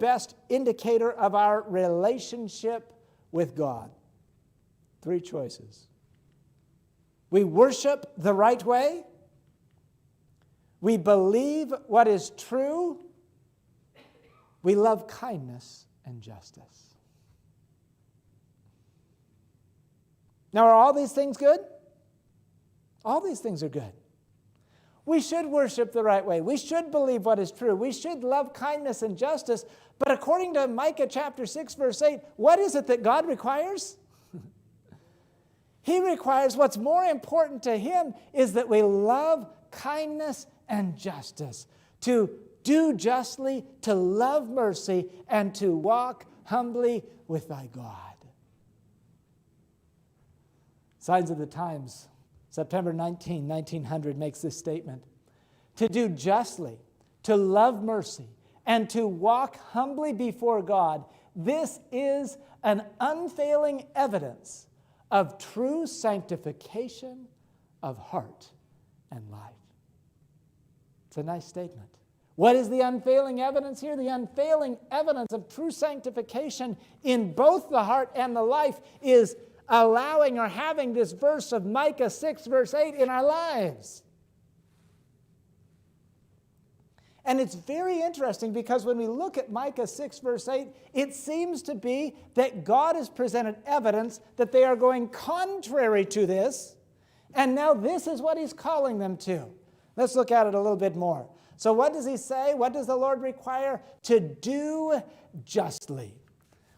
best indicator of our relationship with God? 3 choices. We worship the right way. We believe what is true. We love kindness and justice. Now, are all these things good? All these things are good. We should worship the right way. We should believe what is true. We should love kindness and justice. But according to Micah chapter 6, verse 8, what is it that God requires? He requires, what's more important to Him is that we love kindness and justice, to do justly, to love mercy, and to walk humbly with thy God. Signs of the Times, September 19, 1900, makes this statement. To do justly, to love mercy, and to walk humbly before God, this is an unfailing evidence of true sanctification of heart and life. It's a nice statement. What is the unfailing evidence here? The unfailing evidence of true sanctification in both the heart and the life is allowing or having this verse of Micah 6, verse 8 in our lives. And it's very interesting because when we look at Micah 6, verse 8, it seems to be that God has presented evidence that they are going contrary to this, and now this is what He's calling them to. Let's look at it a little bit more. So what does He say? What does the Lord require? To do justly.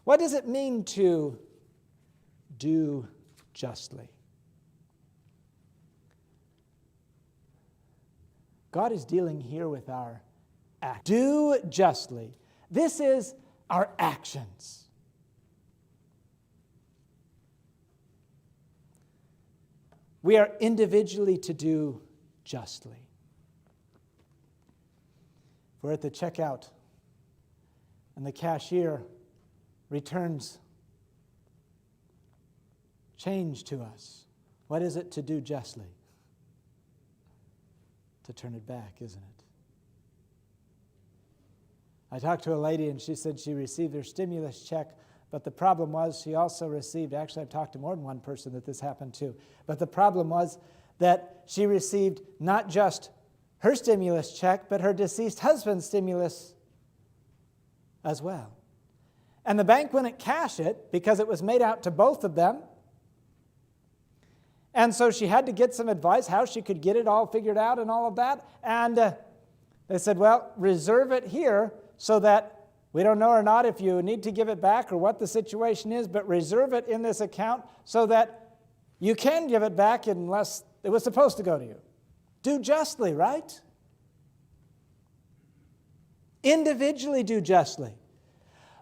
What does it mean to do justly? God is dealing here with our actions. Do justly. This is our actions. We are individually to do justly. If we're at the checkout and the cashier returns change to us, what is it to do justly? To turn it back, isn't it? I talked to a lady and she said she received her stimulus check, but the problem was she also received, actually I've talked to more than one person that this happened to, but the problem was that she received not just her stimulus check, but her deceased husband's stimulus as well. And the bank wouldn't cash it because it was made out to both of them. And so she had to get some advice how she could get it all figured out and all of that. And they said, well, reserve it here so that we don't know or not if you need to give it back or what the situation is, but reserve it in this account so that you can give it back unless it was supposed to go to you. Do justly, right? Individually do justly.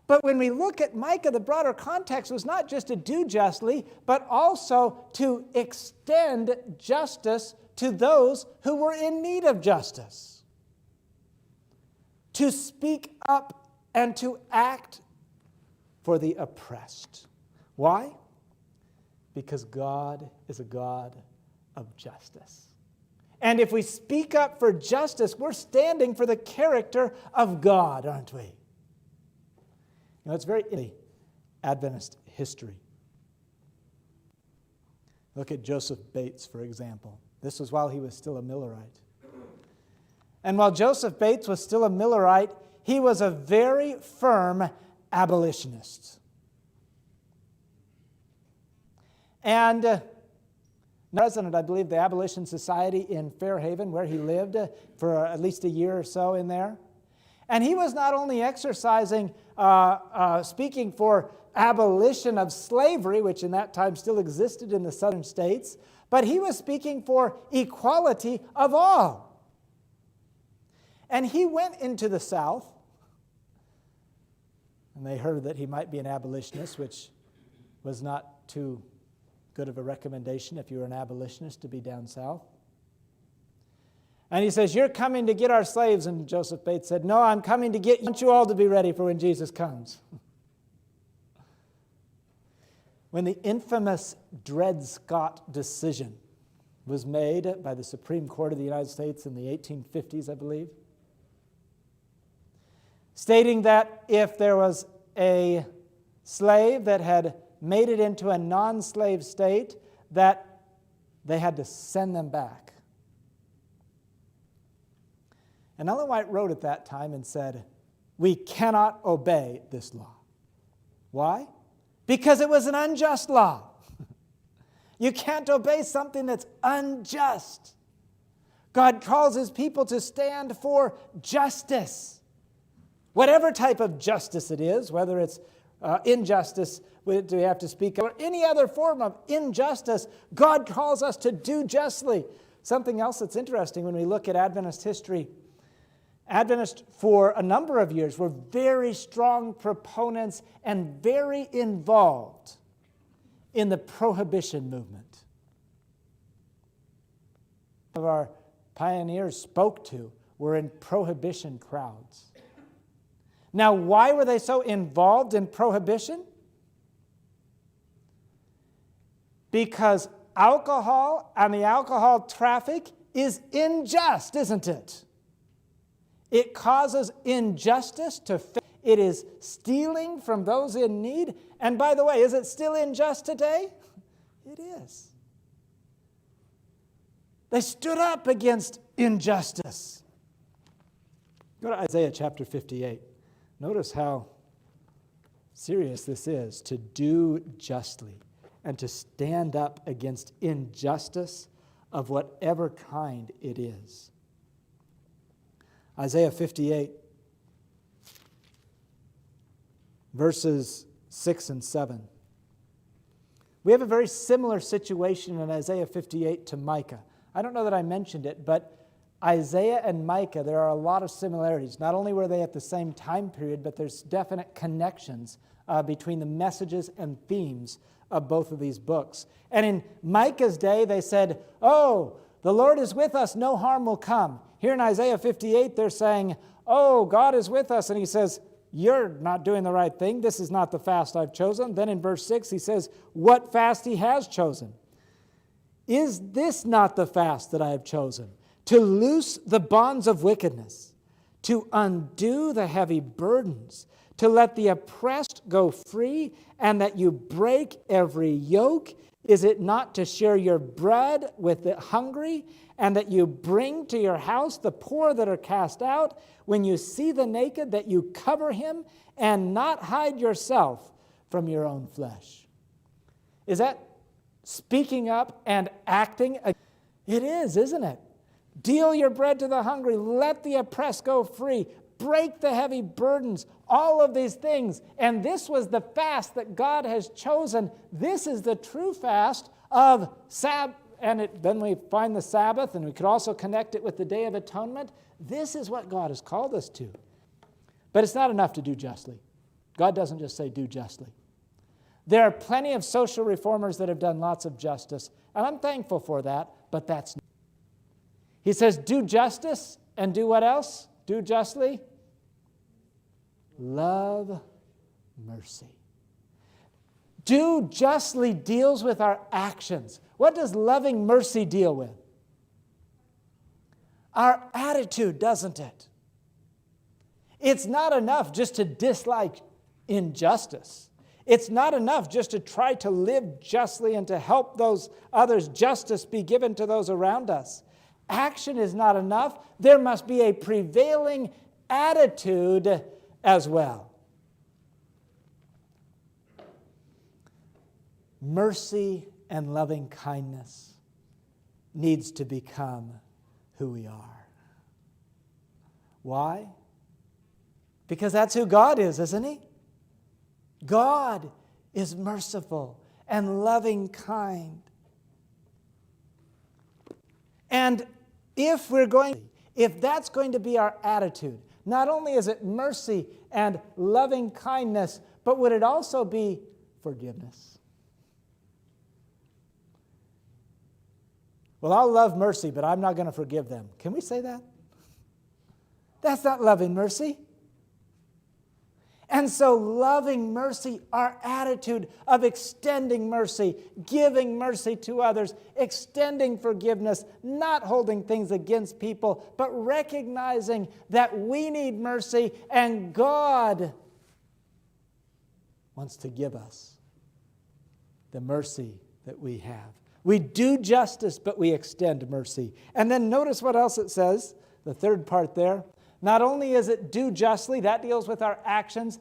But when we look at Micah, the broader context was not just to do justly, but also to extend justice to those who were in need of justice. To speak up and to act for the oppressed. Why? Because God is a God of justice. And if we speak up for justice, we're standing for the character of God, aren't we? You know, it's very Adventist history. Look at Joseph Bates, for example. This was while he was still a Millerite. And while Joseph Bates was still a Millerite, he was a very firm abolitionist. And president, I believe, the Abolition Society in Fairhaven, where he lived for at least a year or so in there. And he was not only exercising, speaking for abolition of slavery, which in that time still existed in the southern states, but he was speaking for equality of all. And he went into the South, and they heard that he might be an abolitionist, which was not too good of a recommendation if you were an abolitionist to be down south. And he says, you're coming to get our slaves. And Joseph Bates said, no, I'm coming to get you. I want you all to be ready for when Jesus comes. When the infamous Dred Scott decision was made by the Supreme Court of the United States in the 1850s, I believe, stating that if there was a slave that had made it into a non-slave state, that they had to send them back. And Ellen White wrote at that time and said, we cannot obey this law. Why? Because it was an unjust law. You can't obey something that's unjust. God calls his people to stand for justice. Whatever type of justice it is, whether it's injustice, do we have to speak, or any other form of injustice, God calls us to do justly. Something else that's interesting when we look at Adventist history, Adventists for a number of years were very strong proponents and very involved in the prohibition movement. Of our pioneers spoke to were in prohibition crowds. Now, why were they so involved in prohibition? Because alcohol and the alcohol traffic is unjust, isn't it? It causes injustice to it is stealing from those in need. And by the way, is it still unjust today? It is. They stood up against injustice. Go to Isaiah chapter 58. Notice how serious this is, to do justly and to stand up against injustice of whatever kind it is. Isaiah 58, verses 6 and 7. We have a very similar situation in Isaiah 58 to Micah. I don't know that I mentioned it, but Isaiah and Micah, there are a lot of similarities. Not only were they at the same time period, but there's definite connections between the messages and themes of both of these books. And in Micah's day, they said, oh, the Lord is with us, no harm will come. Here in Isaiah 58, they're saying, oh, God is with us. And he says, you're not doing the right thing. This is not the fast I've chosen. Then in verse 6, he says, what fast he has chosen. Is this not the fast that I have chosen? To loose the bonds of wickedness, to undo the heavy burdens, to let the oppressed go free, and that you break every yoke? Is it not to share your bread with the hungry, and that you bring to your house the poor that are cast out? When you see the naked, that you cover him, and not hide yourself from your own flesh. Is that speaking up and acting? It is, isn't it? Deal your bread to the hungry. Let the oppressed go free. Break the heavy burdens. All of these things. And this was the fast that God has chosen. This is the true fast of Sabbath. And then we find the Sabbath, and we could also connect it with the Day of Atonement. This is what God has called us to. But it's not enough to do justly. God doesn't just say do justly. There are plenty of social reformers that have done lots of justice, and I'm thankful for that, but that's not. He says do justice, and do what else? Do justly. Love mercy. Do justly deals with our actions. What does loving mercy deal with? Our attitude, doesn't it? It's not enough just to dislike injustice. It's not enough just to try to live justly and to help those others, justice be given to those around us. Action is not enough. There must be a prevailing attitude as well. Mercy and loving kindness needs to become who we are. Why? Because that's who God is, isn't he? God is merciful and loving kind. And if that's going to be our attitude, not only is it mercy and loving kindness, but would it also be forgiveness? Well, I'll love mercy, but I'm not going to forgive them. Can we say that? That's not loving mercy. And so loving mercy, our attitude of extending mercy, giving mercy to others, extending forgiveness, not holding things against people, but recognizing that we need mercy and God wants to give us the mercy that we have. We do justice, but we extend mercy. And then notice what else it says, the third part there. Not only is it do justly, that deals with our actions.